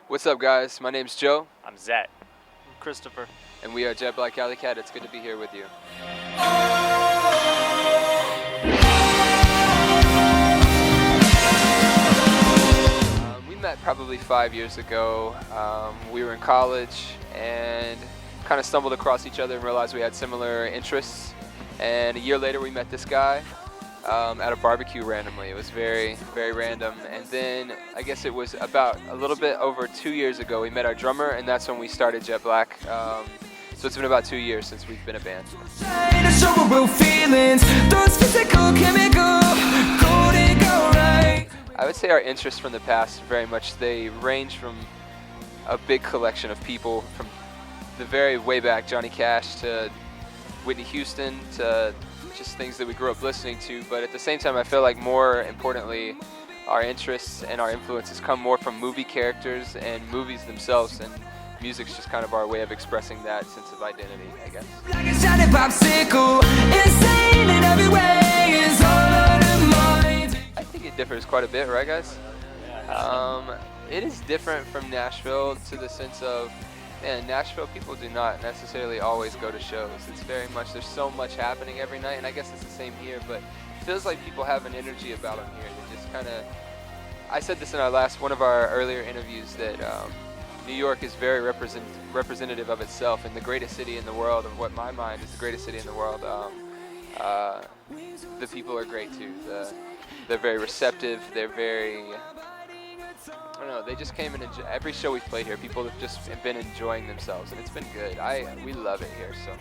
What's up, guys? My name's Joe. I'm Zach. I'm Christopher. And we are Jet Black Alley Cat. It's good to be here with you. We met probably 5 years ago. We were in college and kind of stumbled across each other and realized we had similar interests. And a year later, we met this guy at a barbecue randomly. It was very, very random. And then I guess it was about a little bit over 2 years ago, we met our drummer, and that's when we started Jet Black. So it's been about 2 years since we've been a band. I would say our interests from the past very much, they range from a big collection of people from the very way back, Johnny Cash to Whitney Houston to just things that we grew up listening to, but at the same time I feel like more importantly our interests and our influences come more from movie characters and movies themselves, and music's just kind of our way of expressing that sense of identity, I guess. I think it differs quite a bit, right guys? It is different from Nashville to the sense of, man, Nashville people do not necessarily always go to shows. It's very much, there's so much happening every night, and I guess it's the same here, but it feels like people have an energy about them here that just kind of, I said this in one of our earlier interviews, that New York is very representative of itself, and the greatest city in the world, of what my mind is the greatest city in the world. The people are great too. They're very receptive, they're very, I don't know, they just came in and every show we've played here, people have just been enjoying themselves, and it's been good. We love it here, so.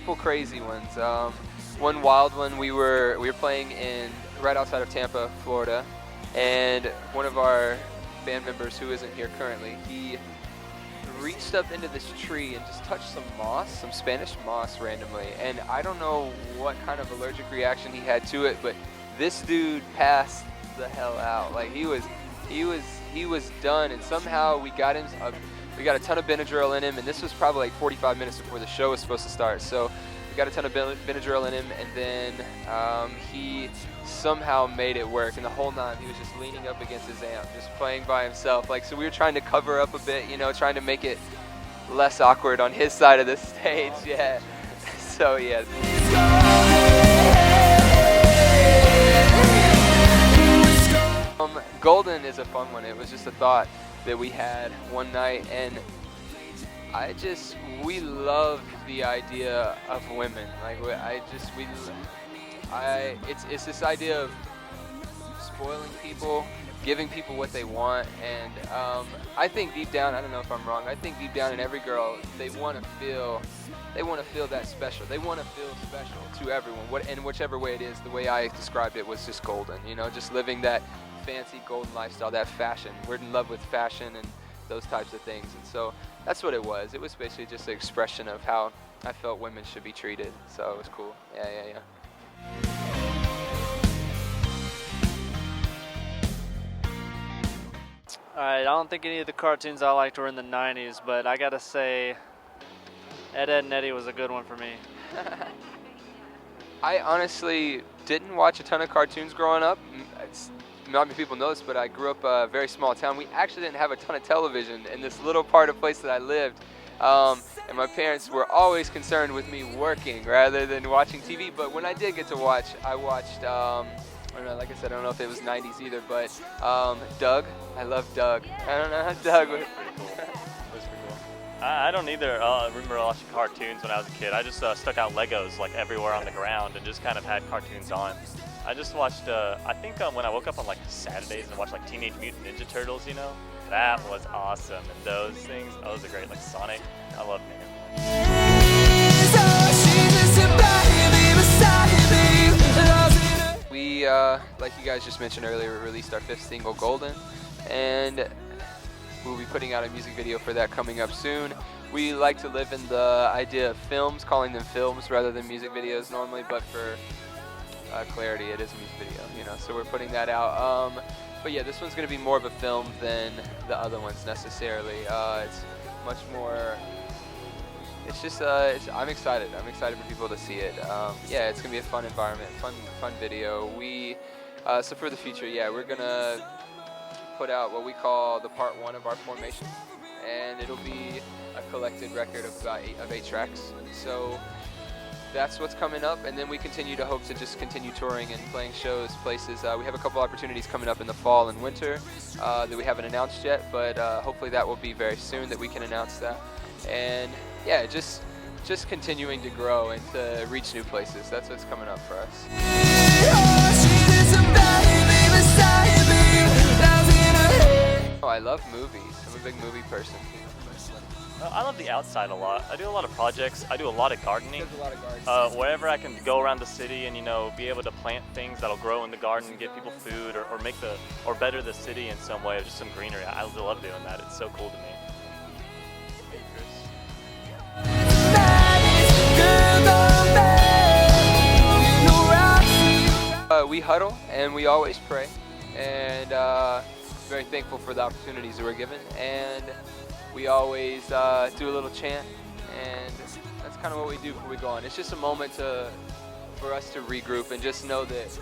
Couple crazy ones. One wild one, we were playing right outside of Tampa, Florida, and one of our band members who isn't here currently, he reached up into this tree and just touched some moss, some Spanish moss randomly, and I don't know what kind of allergic reaction he had to it, but this dude passed the hell out. Like he was done, and somehow we got a ton of Benadryl in him, and this was probably like 45 minutes before the show was supposed to start, so we got a ton of Benadryl in him, and then he somehow made it work, and the whole night he was just leaning up against his amp, just playing by himself. Like, so we were trying to cover up a bit, you know, trying to make it less awkward on his side of the stage, yeah. So yeah. Golden is a fun one. It was just a thought that we had one night, and we love the idea of women. Like it's this idea of spoiling people, giving people what they want, and I think deep down, I don't know if I'm wrong, I think deep down in every girl, they want to feel that special. They want to feel special to everyone, in whichever way it is. The way I described it was just golden, you know, just living that fancy golden lifestyle, that fashion. We're in love with fashion and those types of things, and so that's what it was. It was basically just an expression of how I felt women should be treated, so it was cool. Yeah. Alright, I don't think any of the cartoons I liked were in the 90s, but I gotta say, Ed, Edd n Eddy was a good one for me. I honestly didn't watch a ton of cartoons growing up. Not many people know this, but I grew up a very small town. We actually didn't have a ton of television in this little part of place that I lived. And my parents were always concerned with me working rather than watching TV. But when I did get to watch, I watched, I don't know, like I said, I don't know if it was 90s either, but Doug. I love Doug. I don't know how Doug was. I don't either. I remember watching cartoons when I was a kid. I just stuck out Legos like everywhere on the ground and just kind of had cartoons on. I just watched, I think when I woke up on like Saturdays and watched like Teenage Mutant Ninja Turtles, you know, that was awesome. And those things, those are great, like Sonic. I love them. We, like you guys just mentioned earlier, we released our 5th single, Golden, and we'll be putting out a music video for that coming up soon. We like to live in the idea of films, calling them films rather than music videos normally, but for clarity, it is a music video, you know, so we're putting that out. But yeah, this one's going to be more of a film than the other ones necessarily. It's much more it's just I'm excited. I'm excited for people to see it. Yeah, it's gonna be a fun environment, fun video. So for the future, yeah, we're gonna put out what we call the part 1 of our formation, and it'll be a collected record of about 8 tracks. So that's what's coming up, and then we continue to hope to just continue touring and playing shows, places. We have a couple opportunities coming up in the fall and winter that we haven't announced yet, but hopefully that will be very soon that we can announce that. And yeah, just continuing to grow and to reach new places. That's what's coming up for us. Oh, I love movies. I'm a big movie person. I love the outside a lot. I do a lot of projects. I do a lot of gardening. There's a lot of gardens. Wherever I can go around the city and be able to plant things that'll grow in the garden and give people food or better the city in some way, or just some greenery. I love doing that. It's so cool to me. Hey, Chris. We huddle and we always pray, and very thankful for the opportunities that we're given, and we always do a little chant, and that's kind of what we do before we go on. It's just a moment for us to regroup and just know that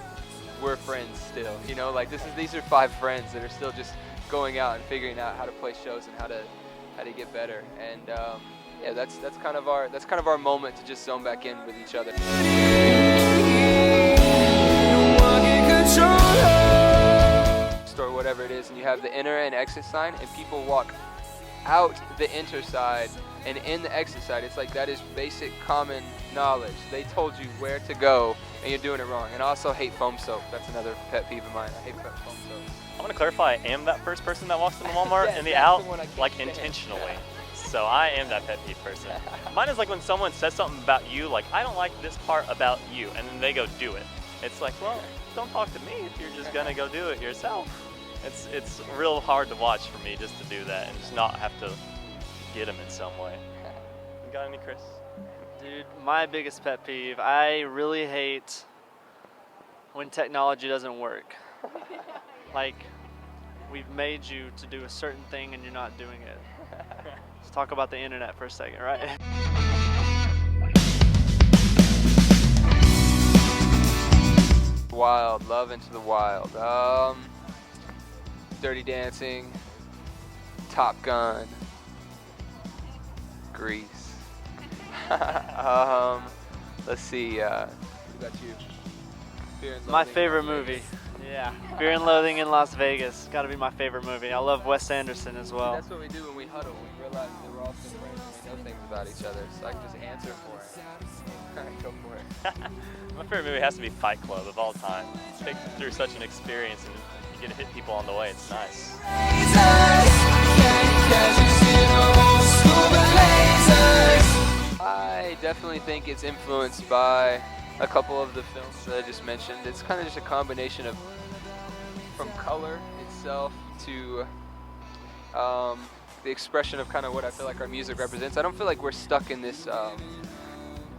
we're friends still. Like these are 5 friends that are still just going out and figuring out how to play shows and how to get better. And yeah, that's kind of our moment to just zone back in with each other. Or whatever it is, and you have the enter and exit sign, and people walk out the enter side and in the exit side. It's like that is basic common knowledge. They told you where to go and you're doing it wrong. And I also hate foam soap. That's another pet peeve of mine. I hate foam soap. I want to clarify, I am that first person that walks in the Walmart Yeah, in the that's out, the one I can't like stand. intentionally. So I am that pet peeve person. Mine is like when someone says something about you, like, I don't like this part about you, and then they go do it. It's like, well, don't talk to me if you're just gonna go do it yourself. It's real hard to watch for me just to do that and just not have to get them in some way. You got any, Chris? Dude, my biggest pet peeve, I really hate when technology doesn't work. Like, we've made you to do a certain thing and you're not doing it. Let's talk about the internet for a second, right? Wild, love into the wild. Dirty Dancing, Top Gun, Grease. Let's see. What about you? Fear and My Loathing in favorite Las movie. Vegas. Yeah, Fear and Loathing in Las Vegas. Gotta be my favorite movie. I love Wes Anderson as well. That's what we do when we huddle. We realize that we're all good friends and we know things about each other. So I can just answer for it. All right, go for it. My favorite movie has to be Fight Club of all time. It takes you through such an experience and you get to hit people on the way. It's nice. I definitely think it's influenced by a couple of the films that I just mentioned. It's kind of just a combination of from color itself to the expression of kind of what I feel like our music represents. I don't feel like we're stuck in this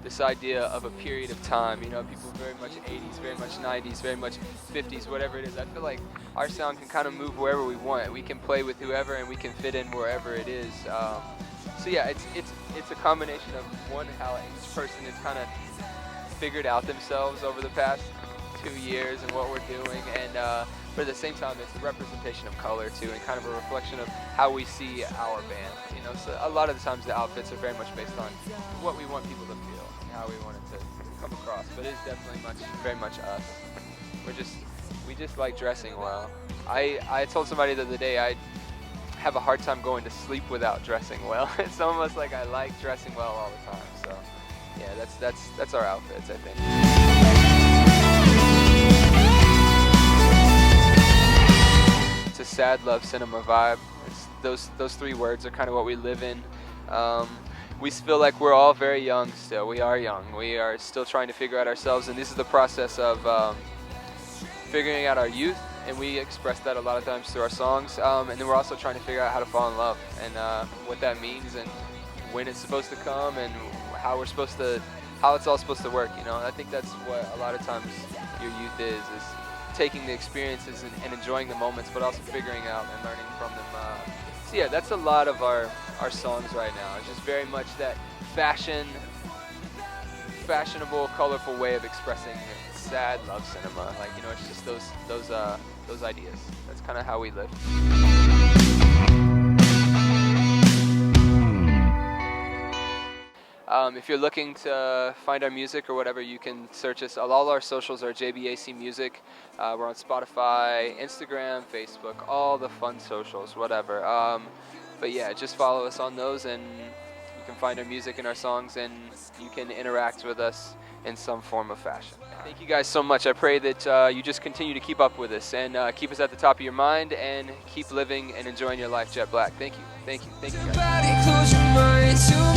this idea of a period of time. People very much 80s, very much 90s, very much 50s, whatever it is. I feel like our sound can kind of move wherever we want. We can play with whoever and we can fit in wherever it is. So yeah, it's a combination of one, how each person has kind of figured out themselves over the past 2 years and what we're doing, and but at the same time it's a representation of color too, and kind of a reflection of how we see our band. So a lot of the times the outfits are very much based on what we want people to feel and how we want it to come across. But it's definitely very much us. We just like dressing well. I told somebody the other day I have a hard time going to sleep without dressing well. It's almost like I like dressing well all the time. So yeah, that's our outfits, I think. It's a sad love cinema vibe. Those 3 words are kind of what we live in. We feel like we're all very young still. We are young. We are still trying to figure out ourselves, and this is the process of figuring out our youth, and we express that a lot of times through our songs. And then we're also trying to figure out how to fall in love and what that means and when it's supposed to come and how it's all supposed to work. I think that's what a lot of times your youth is taking the experiences and enjoying the moments, but also figuring out and learning from them. So yeah, that's a lot of our songs right now. It's just very much that fashionable, colorful way of expressing sad love cinema. Like, you know, it's just those ideas. That's kind of how we live. If you're looking to find our music or whatever, you can search us. All our socials are JBAC Music. We're on Spotify, Instagram, Facebook, all the fun socials, whatever. But yeah, just follow us on those, and you can find our music and our songs, and you can interact with us in some form of fashion. Thank you guys so much. I pray that you just continue to keep up with us and keep us at the top of your mind and keep living and enjoying your life jet black. Thank you. Thank you. Thank you guys.